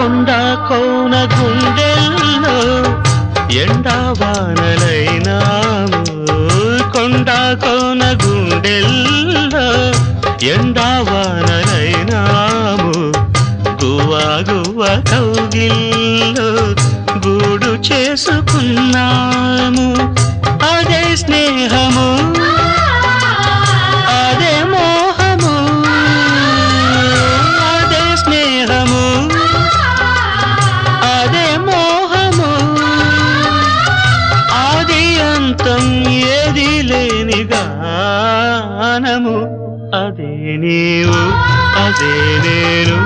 కొండ కోన గుండెల్లో ఎండావానలైనాము కొండ కోన గుండెల్లో ఎండావానలైనాము గువ్వా గువ్వ కౌగిల్లో గూడు చేసుకున్నాము అదే స్నేహము అదే మోహము అదే స్నేహము అదే మోహము ఆది అంతం ఏది లేని గానము అదే నీవు అదే నేను